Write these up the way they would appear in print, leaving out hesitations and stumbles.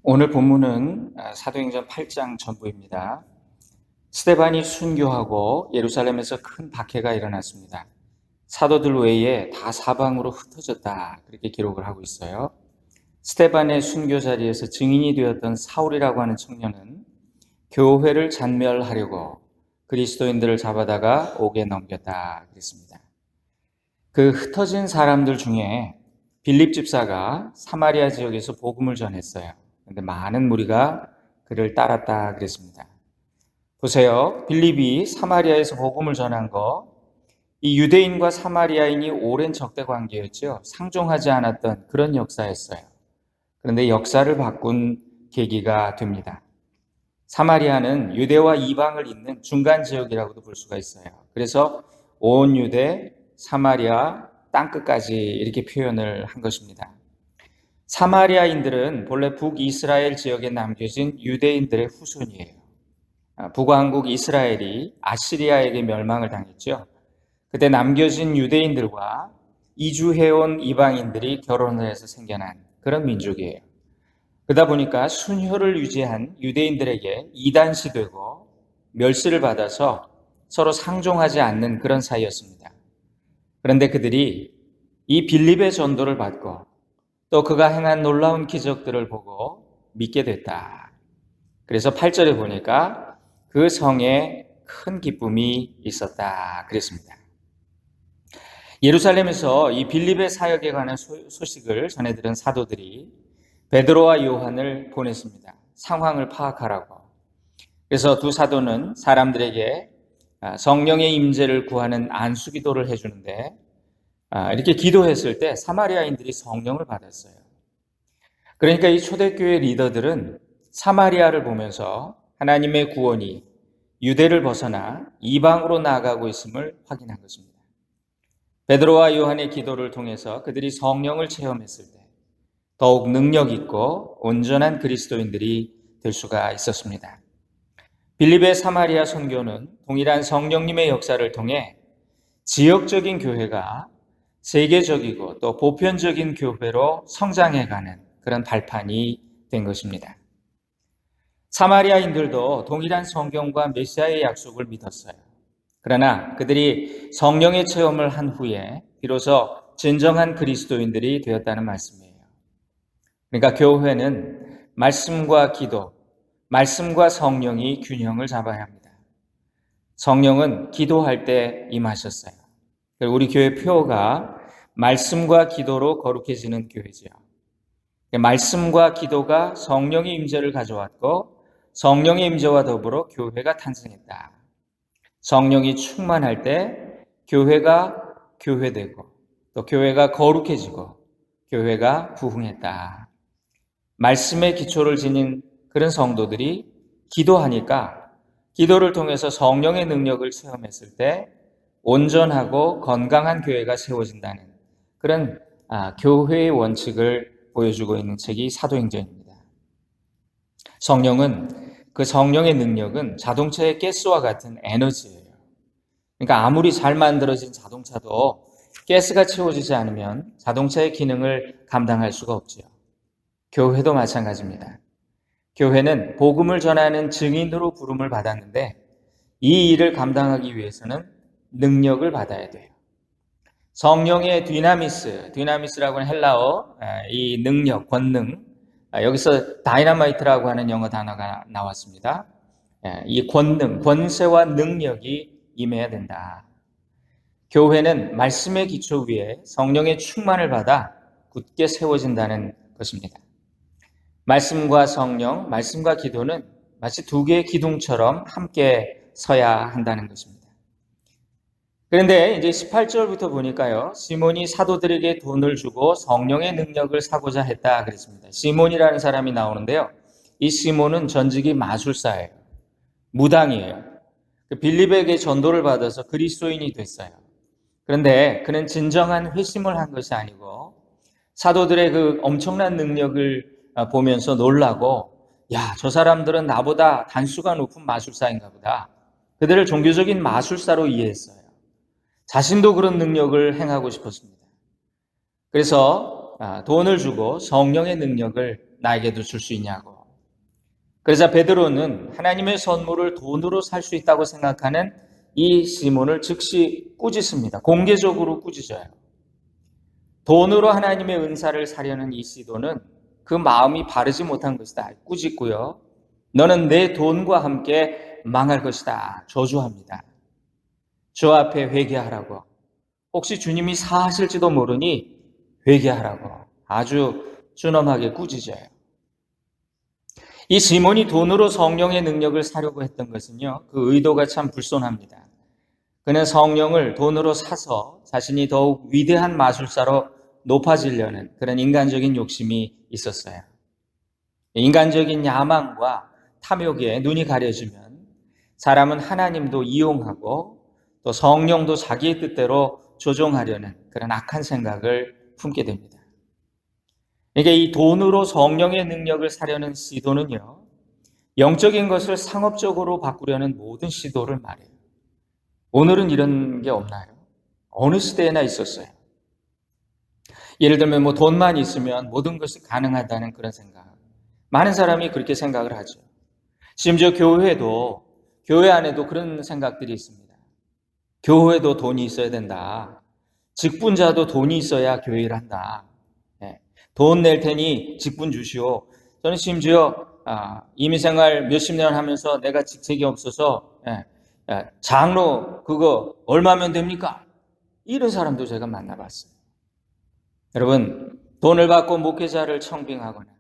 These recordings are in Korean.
오늘 본문은 사도행전 8장 전부입니다. 스데반이 순교하고 예루살렘에서 큰 박해가 일어났습니다. 사도들 외에 다 사방으로 흩어졌다, 그렇게 기록을 하고 있어요. 스데반의 순교 자리에서 증인이 되었던 사울이라고 하는 청년은 교회를 잔멸하려고 그리스도인들을 잡아다가 옥에 넘겼다 그랬습니다. 그 흩어진 사람들 중에 빌립 집사가 사마리아 지역에서 복음을 전했어요. 그런데 많은 무리가 그를 따랐다 그랬습니다. 보세요. 빌립이 사마리아에서 복음을 전한 이 유대인과 사마리아인이 오랜 적대 관계였죠. 상종하지 않았던 그런 역사였어요. 그런데 역사를 바꾼 계기가 됩니다. 사마리아는 유대와 이방을 잇는 중간 지역이라고도 볼 수가 있어요. 그래서 온 유대, 사마리아, 땅끝까지 이렇게 표현을 한 것입니다. 사마리아인들은 본래 북이스라엘 지역에 남겨진 유대인들의 후손이에요. 북왕국 이스라엘이 아시리아에게 멸망을 당했죠. 그때 남겨진 유대인들과 이주해온 이방인들이 결혼을 해서 생겨난 그런 민족이에요. 그러다 보니까 순혈을 유지한 유대인들에게 이단시 되고 멸시를 받아서 서로 상종하지 않는 그런 사이였습니다. 그런데 그들이 이 빌립의 전도를 받고 또 그가 행한 놀라운 기적들을 보고 믿게 됐다. 그래서 8절에 보니까 그 성에 큰 기쁨이 있었다 그랬습니다. 예루살렘에서 이 빌립의 사역에 관한 소식을 전해들은 사도들이 베드로와 요한을 보냈습니다. 상황을 파악하라고. 그래서 두 사도는 사람들에게 성령의 임재를 구하는 안수기도를 해주는데 이렇게 기도했을 때 사마리아인들이 성령을 받았어요. 그러니까 이 초대교회 리더들은 사마리아를 보면서 하나님의 구원이 유대를 벗어나 이방으로 나아가고 있음을 확인한 것입니다. 베드로와 요한의 기도를 통해서 그들이 성령을 체험했을 때 더욱 능력 있고 온전한 그리스도인들이 될 수가 있었습니다. 빌립의 사마리아 선교는 동일한 성령님의 역사를 통해 지역적인 교회가 세계적이고 또 보편적인 교회로 성장해가는 그런 발판이 된 것입니다. 사마리아인들도 동일한 성경과 메시아의 약속을 믿었어요. 그러나 그들이 성령의 체험을 한 후에 비로소 진정한 그리스도인들이 되었다는 말씀이에요. 그러니까 교회는 말씀과 기도, 말씀과 성령이 균형을 잡아야 합니다. 성령은 기도할 때 임하셨어요. 우리 교회 표어가 말씀과 기도로 거룩해지는 교회지요. 말씀과 기도가 성령의 임재를 가져왔고 성령의 임재와 더불어 교회가 탄생했다. 성령이 충만할 때 교회가 교회되고 또 교회가 거룩해지고 교회가 부흥했다. 말씀의 기초를 지닌 그런 성도들이 기도하니까 기도를 통해서 성령의 능력을 체험했을 때 온전하고 건강한 교회가 세워진다는 그런 교회의 원칙을 보여주고 있는 책이 사도행전입니다. 그 성령의 능력은 자동차의 가스와 같은 에너지예요. 그러니까 아무리 잘 만들어진 자동차도 가스가 채워지지 않으면 자동차의 기능을 감당할 수가 없죠. 교회도 마찬가지입니다. 교회는 복음을 전하는 증인으로 부름을 받았는데 이 일을 감당하기 위해서는 능력을 받아야 돼요. 성령의 디나미스라고 하는 헬라어, 이 능력, 권능, 여기서 다이너마이트라고 하는 영어 단어가 나왔습니다. 이 권능, 권세와 능력이 임해야 된다. 교회는 말씀의 기초 위에 성령의 충만을 받아 굳게 세워진다는 것입니다. 말씀과 성령, 말씀과 기도는 마치 두 개의 기둥처럼 함께 서야 한다는 것입니다. 그런데 이제 18절부터 보니까요, 시몬이 사도들에게 돈을 주고 성령의 능력을 사고자 했다 그랬습니다. 시몬이라는 사람이 나오는데요, 이 시몬은 전직이 마술사예요. 무당이에요. 빌립에게 전도를 받아서 그리스도인이 됐어요. 그런데 그는 진정한 회심을 한 것이 아니고 사도들의 그 엄청난 능력을 보면서 놀라고, 야, 저 사람들은 나보다 단수가 높은 마술사인가 보다. 그들을 종교적인 마술사로 이해했어요. 자신도 그런 능력을 행하고 싶었습니다. 그래서 돈을 주고 성령의 능력을 나에게도 줄 수 있냐고. 그러자 베드로는 하나님의 선물을 돈으로 살 수 있다고 생각하는 이 시몬을 즉시 꾸짖습니다. 공개적으로 꾸짖어요. 돈으로 하나님의 은사를 사려는 이 시도는 그 마음이 바르지 못한 것이다. 꾸짖고요. 너는 내 돈과 함께 망할 것이다. 저주합니다. 주 앞에 회개하라고. 혹시 주님이 사하실지도 모르니 회개하라고 아주 준엄하게 꾸짖어요. 이 시몬이 돈으로 성령의 능력을 사려고 했던 것은요, 그 의도가 참 불손합니다. 그는 성령을 돈으로 사서 자신이 더욱 위대한 마술사로 높아지려는 그런 인간적인 욕심이 있었어요. 인간적인 야망과 탐욕에 눈이 가려지면 사람은 하나님도 이용하고 또 성령도 자기의 뜻대로 조종하려는 그런 악한 생각을 품게 됩니다. 그러니까 이 돈으로 성령의 능력을 사려는 시도는요, 영적인 것을 상업적으로 바꾸려는 모든 시도를 말해요. 오늘은 이런 게 없나요? 어느 시대에나 있었어요. 예를 들면 돈만 있으면 모든 것이 가능하다는 그런 생각. 많은 사람이 그렇게 생각을 하죠. 심지어 교회 안에도 그런 생각들이 있습니다. 교회도 돈이 있어야 된다. 직분자도 돈이 있어야 교회를 한다. 돈 낼 테니 직분 주시오. 저는 심지어 임의생활 몇십 년 하면서 내가 직책이 없어서 장로 그거 얼마면 됩니까? 이런 사람도 제가 만나봤어요. 여러분, 돈을 받고 목회자를 청빙하거나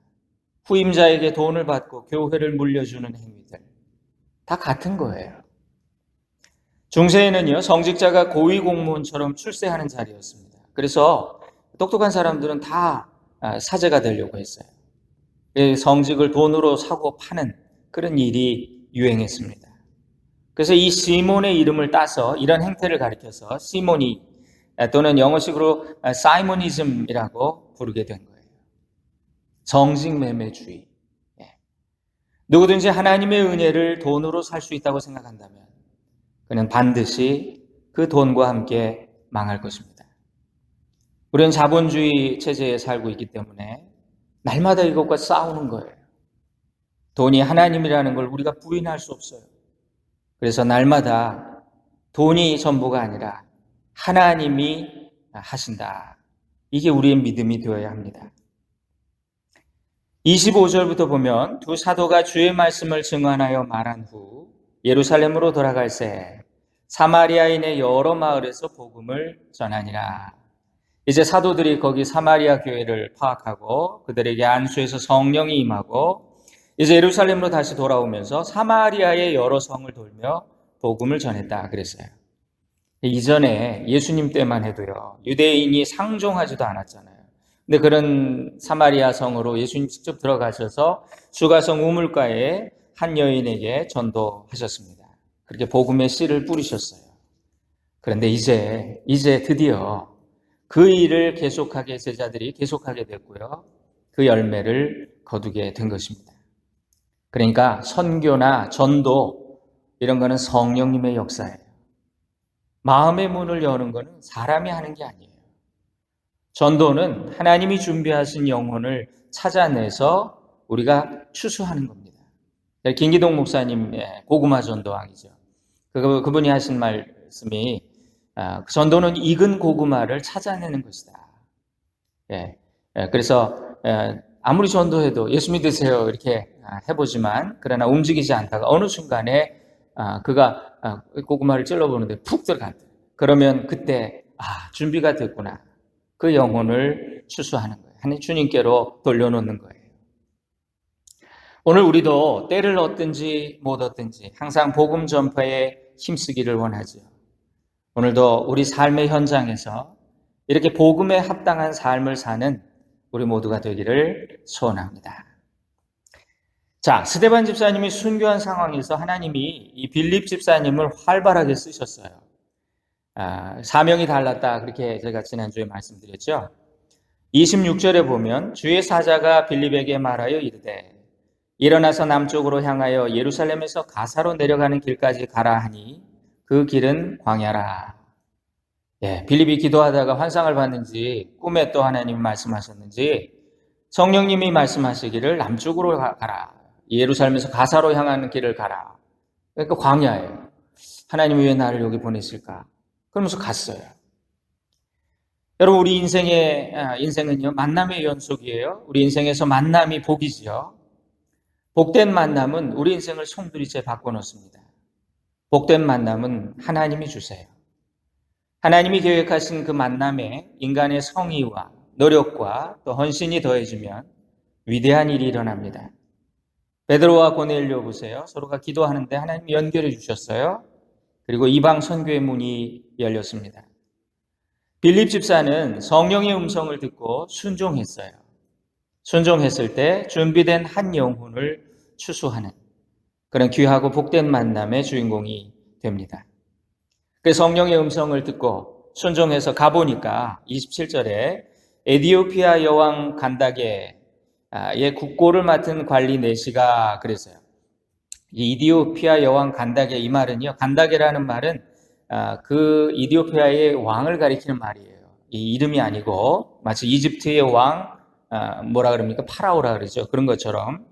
후임자에게 돈을 받고 교회를 물려주는 행위들 다 같은 거예요. 중세에는요, 성직자가 고위공무원처럼 출세하는 자리였습니다. 그래서 똑똑한 사람들은 다 사제가 되려고 했어요. 성직을 돈으로 사고 파는 그런 일이 유행했습니다. 그래서 이 시몬의 이름을 따서 이런 행태를 가리켜서 시몬이 또는 영어식으로 사이모니즘이라고 부르게 된 거예요. 정직매매주의. 누구든지 하나님의 은혜를 돈으로 살 수 있다고 생각한다면 그는 반드시 그 돈과 함께 망할 것입니다. 우리는 자본주의 체제에 살고 있기 때문에 날마다 이것과 싸우는 거예요. 돈이 하나님이라는 걸 우리가 부인할 수 없어요. 그래서 날마다 돈이 전부가 아니라 하나님이 하신다. 이게 우리의 믿음이 되어야 합니다. 25절부터 보면 두 사도가 주의 말씀을 증언하여 말한 후 예루살렘으로 돌아갈새 사마리아인의 여러 마을에서 복음을 전하니라. 이제 사도들이 거기 사마리아 교회를 파악하고 그들에게 안수해서 성령이 임하고 이제 예루살렘으로 다시 돌아오면서 사마리아의 여러 성을 돌며 복음을 전했다 그랬어요. 이전에 예수님 때만 해도요, 유대인이 상종하지도 않았잖아요. 근데 그런 사마리아 성으로 예수님 직접 들어가셔서 수가성 우물가에 한 여인에게 전도하셨습니다. 그렇게 복음의 씨를 뿌리셨어요. 그런데 이제 드디어 그 일을 계속하게 제자들이 계속하게 됐고요. 그 열매를 거두게 된 것입니다. 그러니까 선교나 전도 이런 거는 성령님의 역사예요. 마음의 문을 여는 거는 사람이 하는 게 아니에요. 전도는 하나님이 준비하신 영혼을 찾아내서 우리가 추수하는 겁니다. 김기동 목사님의 고구마 전도왕이죠. 그분이 하신 말씀이 전도는 익은 고구마를 찾아내는 것이다. 그래서 아무리 전도해도 예수 믿으세요 이렇게 해보지만 그러나 움직이지 않다가 어느 순간에 그가 고구마를 찔러보는데 푹 들어간다. 그러면 그때 준비가 됐구나. 그 영혼을 추수하는 거예요. 하나님 주님께로 돌려놓는 거예요. 오늘 우리도 때를 얻든지 못 얻든지 항상 복음 전파에 힘쓰기를 원하죠. 오늘도 우리 삶의 현장에서 이렇게 복음에 합당한 삶을 사는 우리 모두가 되기를 소원합니다. 자, 스데반 집사님이 순교한 상황에서 하나님이 이 빌립 집사님을 활발하게 쓰셨어요. 사명이 달랐다 그렇게 제가 지난주에 말씀드렸죠. 26절에 보면 주의 사자가 빌립에게 말하여 이르되 일어나서 남쪽으로 향하여 예루살렘에서 가사로 내려가는 길까지 가라 하니 그 길은 광야라. 빌립이 기도하다가 환상을 봤는지 꿈에 또 하나님이 말씀하셨는지 성령님이 말씀하시기를 남쪽으로 가라. 예루살렘에서 가사로 향하는 길을 가라. 그러니까 광야예요. 하나님이 왜 나를 여기 보내실까? 그러면서 갔어요. 여러분, 우리 인생은요, 만남의 연속이에요. 우리 인생에서 만남이 복이지요. 복된 만남은 우리 인생을 송두리째 바꿔놓습니다. 복된 만남은 하나님이 주세요. 하나님이 계획하신 그 만남에 인간의 성의와 노력과 또 헌신이 더해지면 위대한 일이 일어납니다. 베드로와 고넬료 보세요. 서로가 기도하는데 하나님이 연결해 주셨어요. 그리고 이방 선교의 문이 열렸습니다. 빌립 집사는 성령의 음성을 듣고 순종했어요. 순종했을 때 준비된 한 영혼을 추수하는 그런 귀하고 복된 만남의 주인공이 됩니다. 그 성령의 음성을 듣고 순종해서 가보니까 27절에 에티오피아 여왕 간다게의 국고를 맡은 관리 네시가 그랬어요. 이 이디오피아 여왕 간다게, 이 말은요, 간다게라는 말은 그 이디오피아의 왕을 가리키는 말이에요. 이 이름이 아니고 마치 이집트의 왕, 뭐라 그럽니까? 파라오라 그러죠. 그런 것처럼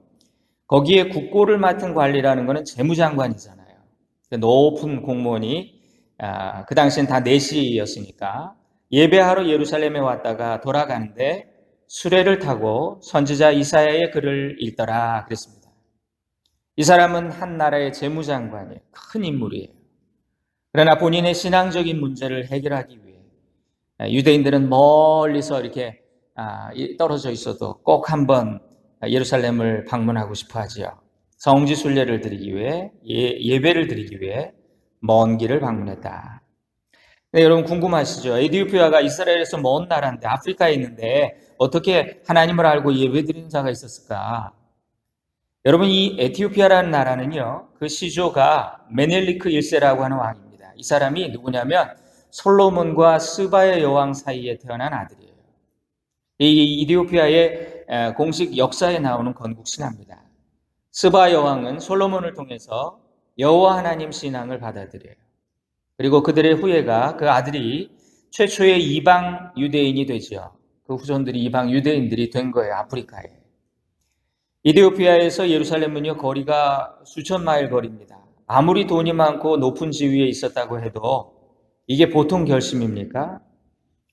거기에 국고를 맡은 관리라는 것은 재무장관이잖아요. 높은 공무원이 그 당시엔 다 내시였으니까 예배하러 예루살렘에 왔다가 돌아가는데 수레를 타고 선지자 이사야의 글을 읽더라 그랬습니다. 이 사람은 한 나라의 재무장관이에요. 큰 인물이에요. 그러나 본인의 신앙적인 문제를 해결하기 위해 유대인들은 멀리서 이렇게 떨어져 있어도 꼭 한번 예루살렘을 방문하고 싶어 하지요. 성지 순례를 드리기 위해, 예배를 드리기 위해 먼 길을 방문했다. 네, 여러분 궁금하시죠? 에티오피아가 이스라엘에서 먼 나라인데, 아프리카에 있는데 어떻게 하나님을 알고 예배 드리는 자가 있었을까? 여러분, 이 에티오피아라는 나라는요, 그 시조가 메넬리크 1세라고 하는 왕입니다. 이 사람이 누구냐면 솔로몬과 스바의 여왕 사이에 태어난 아들이에요. 이 이디오피아의 공식 역사에 나오는 건국 신화입니다. 스바 여왕은 솔로몬을 통해서 여호와 하나님 신앙을 받아들여요. 그리고 그들의 후예가, 그 아들이 최초의 이방 유대인이 되지요. 그 후손들이 이방 유대인들이 된 거예요, 아프리카에. 이디오피아에서 예루살렘은요, 거리가 수천 마일 거리입니다. 아무리 돈이 많고 높은 지위에 있었다고 해도 이게 보통 결심입니까?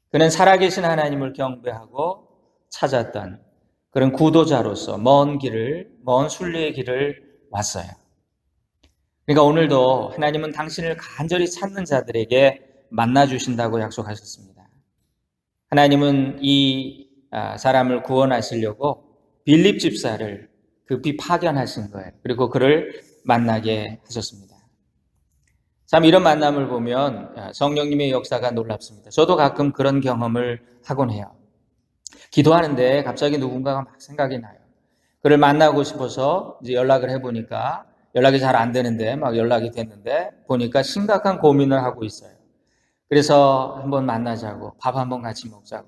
그는 살아계신 하나님을 경배하고 찾았던 그런 구도자로서 먼 순례의 길을 왔어요. 그러니까 오늘도 하나님은 당신을 간절히 찾는 자들에게 만나주신다고 약속하셨습니다. 하나님은 이 사람을 구원하시려고 빌립 집사를 급히 파견하신 거예요. 그리고 그를 만나게 하셨습니다. 참 이런 만남을 보면 성령님의 역사가 놀랍습니다. 저도 가끔 그런 경험을 하곤 해요. 기도하는데 갑자기 누군가가 막 생각이 나요. 그를 만나고 싶어서 이제 연락을 해보니까 연락이 잘 안 되는데 막 연락이 됐는데 보니까 심각한 고민을 하고 있어요. 그래서 한번 만나자고, 밥 한번 같이 먹자고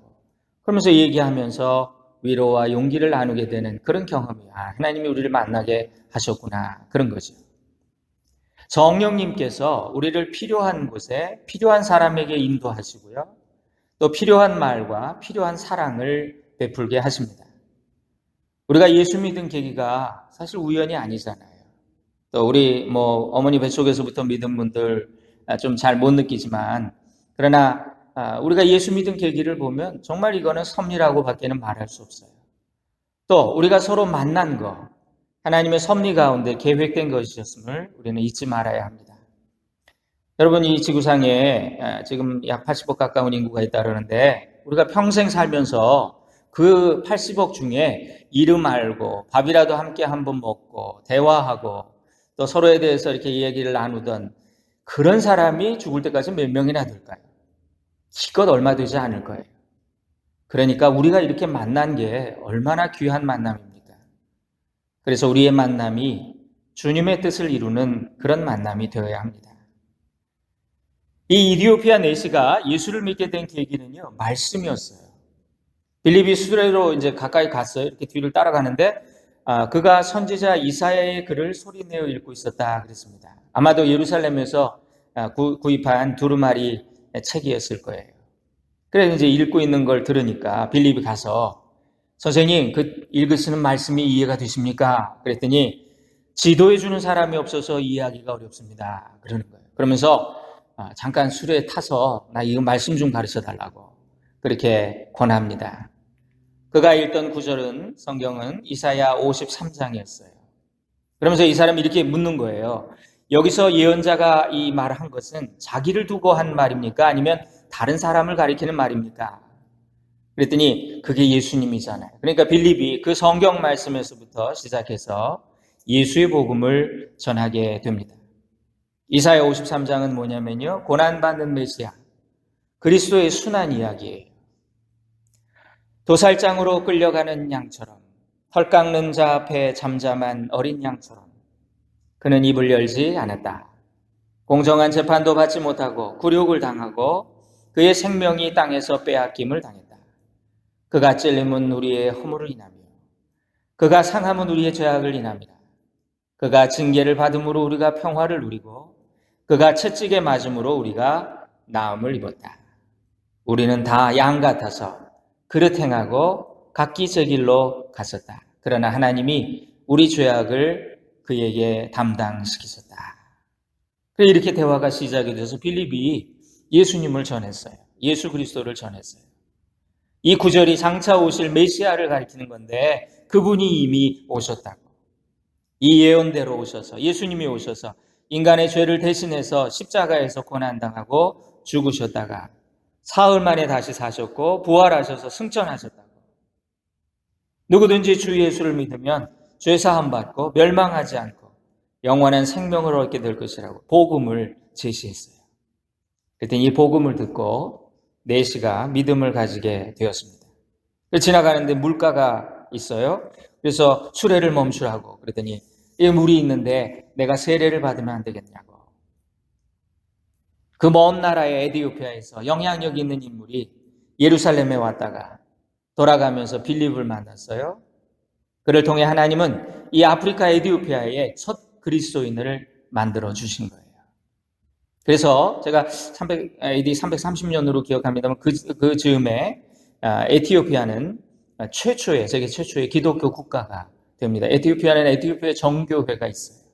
그러면서 얘기하면서 위로와 용기를 나누게 되는 그런 경험이야. 하나님이 우리를 만나게 하셨구나, 그런 거죠. 성령님께서 우리를 필요한 곳에 필요한 사람에게 인도하시고요, 또 필요한 말과 필요한 사랑을 베풀게 하십니다. 우리가 예수 믿은 계기가 사실 우연이 아니잖아요. 또 우리 어머니 뱃속에서부터 믿은 분들 좀 잘 못 느끼지만, 그러나 우리가 예수 믿은 계기를 보면 정말 이거는 섭리라고 밖에는 말할 수 없어요. 또 우리가 서로 만난 거, 하나님의 섭리 가운데 계획된 것이었음을 우리는 잊지 말아야 합니다. 여러분, 이 지구상에 지금 약 80억 가까운 인구가 있다 그러는데, 우리가 평생 살면서 그 80억 중에 이름 알고 밥이라도 함께 한번 먹고 대화하고 또 서로에 대해서 이렇게 이야기를 나누던 그런 사람이 죽을 때까지 몇 명이나 될까요? 기껏 얼마 되지 않을 거예요. 그러니까 우리가 이렇게 만난 게 얼마나 귀한 만남입니까? 그래서 우리의 만남이 주님의 뜻을 이루는 그런 만남이 되어야 합니다. 이 이디오피아 내시가 예수를 믿게 된 계기는요, 말씀이었어요. 빌립이 수레로 이제 가까이 갔어요. 이렇게 뒤를 따라가는데 그가 선지자 이사야의 글을 소리내어 읽고 있었다 그랬습니다. 아마도 예루살렘에서 구입한 두루마리 책이었을 거예요. 그래서 이제 읽고 있는 걸 들으니까 빌립이 가서 선생님, 그 읽으시는 말씀이 이해가 되십니까? 그랬더니 지도해 주는 사람이 없어서 이해하기가 어렵습니다. 그러는 거예요. 그러면서 잠깐 수레에 타서 나 이거 말씀 좀 가르쳐 달라고 그렇게 권합니다. 그가 읽던 구절은 성경은 이사야 53장이었어요. 그러면서 이 사람이 이렇게 묻는 거예요. 여기서 예언자가 이 말을 한 것은 자기를 두고 한 말입니까? 아니면 다른 사람을 가리키는 말입니까? 그랬더니 그게 예수님이잖아요. 그러니까 빌립이 그 성경 말씀에서부터 시작해서 예수의 복음을 전하게 됩니다. 이사야 53장은 뭐냐면요, 고난받는 메시아, 그리스도의 순환 이야기예요. 도살장으로 끌려가는 양처럼, 털 깎는 자 앞에 잠잠한 어린 양처럼 그는 입을 열지 않았다. 공정한 재판도 받지 못하고 굴욕을 당하고 그의 생명이 땅에서 빼앗김을 당했다. 그가 찔림은 우리의 허물을 인하며 그가 상함은 우리의 죄악을 인함이라. 그가 징계를 받음으로 우리가 평화를 누리고 그가 채찍에 맞음으로 우리가 나음을 입었다. 우리는 다 양 같아서 그릇 행하고 각기 제 길로 갔었다. 그러나 하나님이 우리 죄악을 그에게 담당시키셨다. 이렇게 대화가 시작이 돼서 빌립이 예수님을 전했어요. 예수 그리스도를 전했어요. 이 구절이 장차 오실 메시아를 가리키는 건데 그분이 이미 오셨다고. 이 예언대로 오셔서, 예수님이 오셔서 인간의 죄를 대신해서 십자가에서 고난당하고 죽으셨다가 사흘 만에 다시 사셨고 부활하셔서 승천하셨다고. 누구든지 주 예수를 믿으면 죄사함 받고 멸망하지 않고 영원한 생명을 얻게 될 것이라고 복음을 제시했어요. 그랬더니 이 복음을 듣고 내시가 믿음을 가지게 되었습니다. 지나가는데 물가가 있어요. 그래서 수레를 멈추라고 그랬더니 이 물이 있는데 내가 세례를 받으면 안 되겠냐고. 그 먼 나라의 에티오피아에서 영향력 있는 인물이 예루살렘에 왔다가 돌아가면서 빌립을 만났어요. 그를 통해 하나님은 이 아프리카 에티오피아의 첫 그리스도인을 만들어 주신 거예요. 그래서 제가 AD 330년으로 기억합니다만 그 즈음에 에티오피아는 세계 최초의 기독교 국가가 됩니다. 에티오피아는 에티오피아 정교회가 있어요.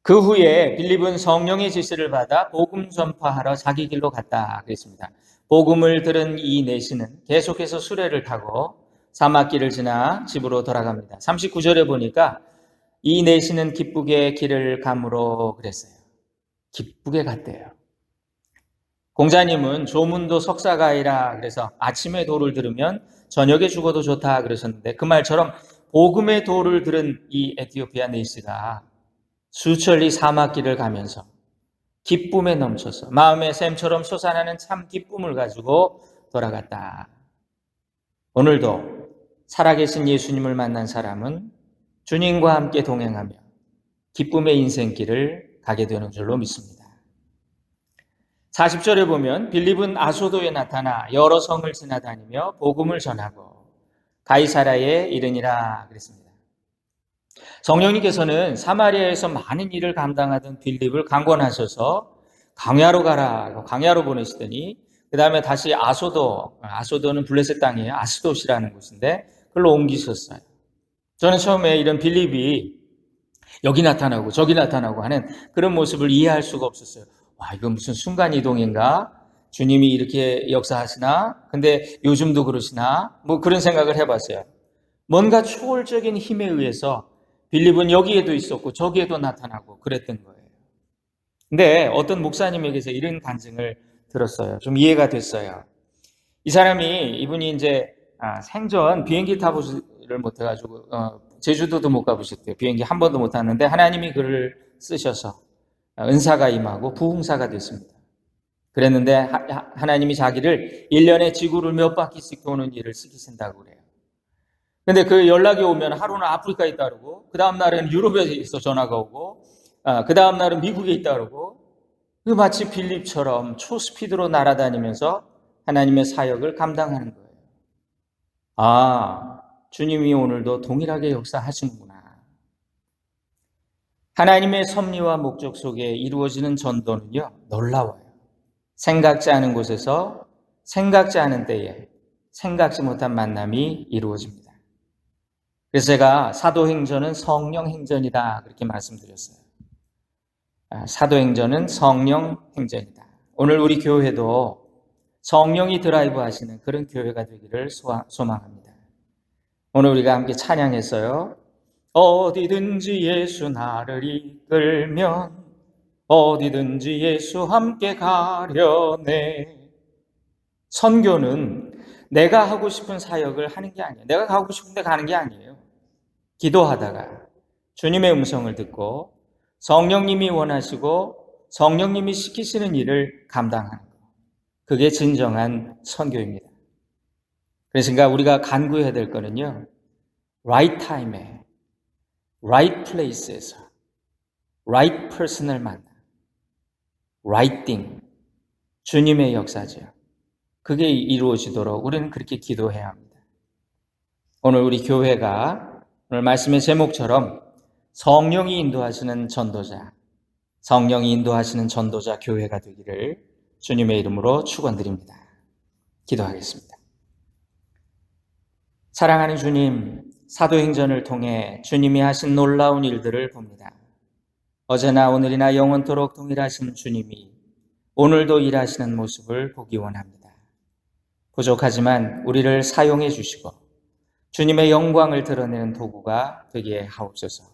그 후에 빌립은 성령의 지시를 받아 복음 전파하러 자기 길로 갔다 그랬습니다. 복음을 들은 이 내시는 계속해서 수레를 타고 사막길을 지나 집으로 돌아갑니다. 39절에 보니까 이 내시는 기쁘게 길을 가므로 그랬어요. 기쁘게 갔대요. 공자님은 조문도 석사가이라 그래서 아침에 도를 들으면 저녁에 죽어도 좋다 그러셨는데 그 말처럼 복음의 도를 들은 이 에티오피아 내시가 수천리 사막길을 가면서 기쁨에 넘쳐서 마음의 샘처럼 솟아나는 참 기쁨을 가지고 돌아갔다. 오늘도 살아계신 예수님을 만난 사람은 주님과 함께 동행하며 기쁨의 인생길을 가게 되는 줄로 믿습니다. 40절에 보면 빌립은 아소도에 나타나 여러 성을 지나다니며 복음을 전하고 가이사라에 이르니라 그랬습니다. 성령님께서는 사마리아에서 많은 일을 감당하던 빌립을 강권하셔서 광야로 가라, 광야로 보내시더니 그 다음에 다시 아소도는 블레셋 땅이에요. 아스돗이라는 곳인데 그걸로 옮기셨어요. 저는 처음에 이런 빌립이 여기 나타나고 저기 나타나고 하는 그런 모습을 이해할 수가 없었어요. 와, 이건 무슨 순간이동인가? 주님이 이렇게 역사하시나? 근데 요즘도 그러시나? 뭐 그런 생각을 해봤어요. 뭔가 초월적인 힘에 의해서 빌립은 여기에도 있었고 저기에도 나타나고 그랬던 거예요. 근데 어떤 목사님에게서 이런 간증을 들었어요. 좀 이해가 됐어요. 이분이 이제 생전 비행기 타보지를 못해가지고 제주도도 못 가보셨대요. 비행기 한 번도 못 탔는데 하나님이 그를 쓰셔서 은사가 임하고 부흥사가 됐습니다. 그랬는데 하나님이 자기를 1년에 지구를 몇 바퀴씩 도는 일을 시키신다고 그래요. 근데 그 연락이 오면 하루는 아프리카에 있다 그러고 그 다음 날은 유럽에서 전화가 오고 그 다음 날은 미국에 있다 그러고 마치 빌립처럼 초스피드로 날아다니면서 하나님의 사역을 감당하는 거예요. 주님이 오늘도 동일하게 역사하시는구나. 하나님의 섭리와 목적 속에 이루어지는 전도는요, 놀라워요. 생각지 않은 곳에서 생각지 않은 때에 생각지 못한 만남이 이루어집니다. 그래서 제가 사도행전은 성령행전이다 그렇게 말씀드렸어요. 사도행전은 성령행전이다. 오늘 우리 교회도 성령이 드라이브 하시는 그런 교회가 되기를 소망합니다. 오늘 우리가 함께 찬양했어요. 어디든지 예수 나를 이끌면 어디든지 예수 함께 가려네. 선교는 내가 하고 싶은 사역을 하는 게 아니에요. 내가 가고 싶은데 가는 게 아니에요. 기도하다가 주님의 음성을 듣고 성령님이 원하시고 성령님이 시키시는 일을 감당하는 것. 그게 진정한 선교입니다. 그래서 우리가 간구해야 될 거는요. right time에 right place에서 right person을 만나 right thing 주님의 역사죠. 그게 이루어지도록 우리는 그렇게 기도해야 합니다. 오늘 우리 교회가 오늘 말씀의 제목처럼 성령이 인도하시는 전도자, 성령이 인도하시는 전도자 교회가 되기를 주님의 이름으로 축원드립니다. 기도하겠습니다. 사랑하는 주님, 사도행전을 통해 주님이 하신 놀라운 일들을 봅니다. 어제나 오늘이나 영원토록 동일하신 주님이 오늘도 일하시는 모습을 보기 원합니다. 부족하지만 우리를 사용해 주시고 주님의 영광을 드러내는 도구가 되게 하옵소서.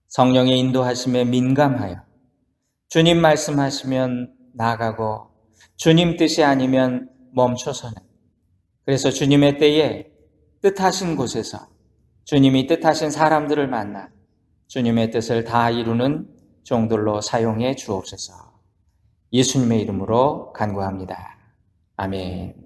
성령의 인도하심에 민감하여 주님 말씀하시면 나아가고 주님 뜻이 아니면 멈춰서는, 그래서 주님의 때에 뜻하신 곳에서 주님이 뜻하신 사람들을 만나 주님의 뜻을 다 이루는 종들로 사용해 주옵소서. 예수님의 이름으로 간구합니다. 아멘.